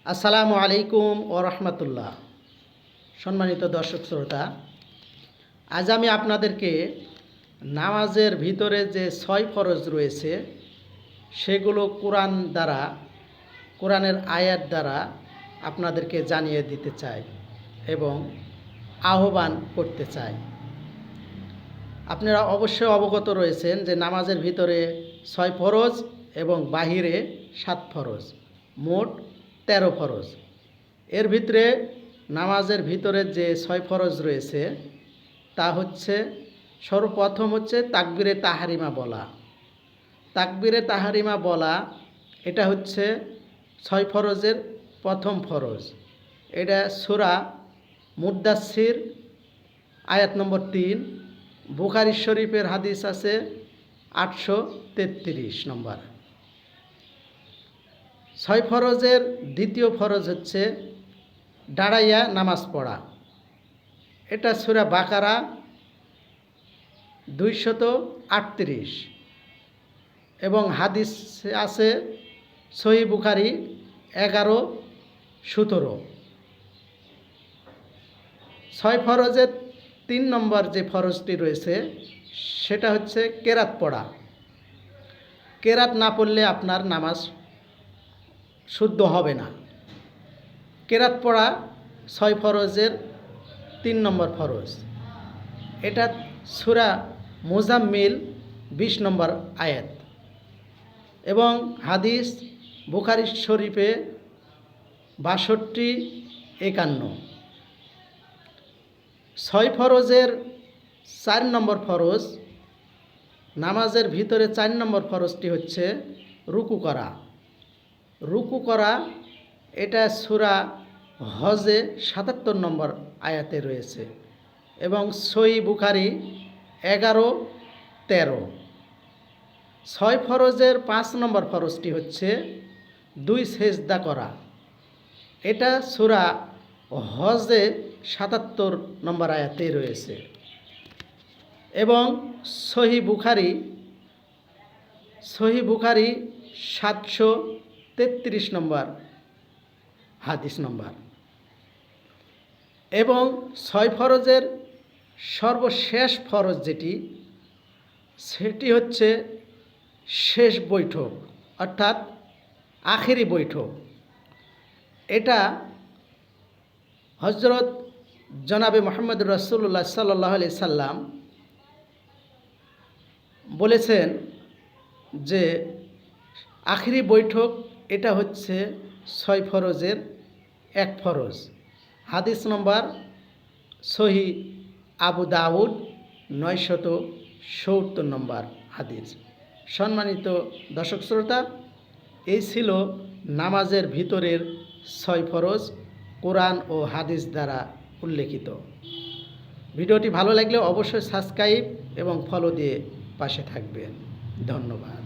আসসালামু আলাইকুম ও রহমতুল্লাহ। সম্মানিত দর্শক শ্রোতা, আজ আমি আপনাদেরকে নামাজের ভিতরে যে 6 ফরজ রয়েছে সেগুলো কোরআনের আয়াত দ্বারা আপনাদেরকে জানিয়ে দিতে চাই এবং আহ্বান করতে চাই। আপনারা অবশ্যই অবগত রয়েছেন যে নামাজের ভিতরে 6 ফরজ এবং বাহিরে 7 ফরজ, মোট 13 ফরজ। এর ভিতরে নামাজের ভিতরে যে 6 ফরজ রয়েছে তা হচ্ছে, সর্বপ্রথম হচ্ছে তাকবীরে তাহরিমা বলা। তাকবীরে তাহরিমা বলা এটা হচ্ছে 6 ফরজের প্রথম ফরজ। এটা সূরা মুদ্দাসসির আয়াত নম্বর 3, বুখারী শরীফের হাদিস আছে 833 নম্বর। 6 ফরজের দ্বিতীয় ফরজ হচ্ছে দাঁড়াইয়া নামাজ পড়া। এটা সূরা বাকারা 238 এবং হাদিস আছে সহিহ বুখারী 11-17। 6 ফরজের 3 নম্বর যে ফরজটি রয়েছে সেটা হচ্ছে কেরাত পড়া। কেরাত না পড়লে আপনার নামাজ শুদ্ধ হবে না। কেরাত পড়া 6 ফরজের 3 নম্বর ফরজ। এটা সূরা মুজাম্মিল 20 নম্বর আয়াত এবং হাদিস বুখারী শরীফে 62-51। 6 ফরজের 4 নম্বর ফরজ, নামাজের ভিতরে 4 নম্বর ফরজটি হচ্ছে রুকু করা। রুকু করা এটা সূরা হজে 77 নম্বর আয়াতে রয়েছে এবং সহিহ বুখারী 11-13। 6 ফরজের 5 নম্বর ফরজটি হচ্ছে 2 সেজদা করা। এটা সূরা হজে 77 নম্বর আয়াতে রয়েছে এবং সহিহ বুখারী 733 নম্বর হাদিস নম্বর। এবং 6 ফরজের সর্বশেষ ফরজ সেটি হচ্ছে শেষ বৈঠক, অর্থাৎ আখেরি বৈঠক। এটা হযরত জনাবে মুহাম্মদ রাসূলুল্লাহ সাল্লাল্লাহু আলাইহি সাল্লাম বলেছেন যে আখেরি বৈঠক এটা হচ্ছে 6 ফরজের 1 ফরজ। হাদিস নম্বর সহিহ আবু দাউদ 970 নম্বর হাদিস। সম্মানিত দর্শক শ্রোতা, এই ছিল নামাজের ভিতরের 6 ফরজ কোরআন ও হাদিস দ্বারা উল্লেখিত। ভিডিওটি ভালো লাগলে অবশ্যই সাবস্ক্রাইব এবং ফলো দিয়ে পাশে থাকবেন। ধন্যবাদ।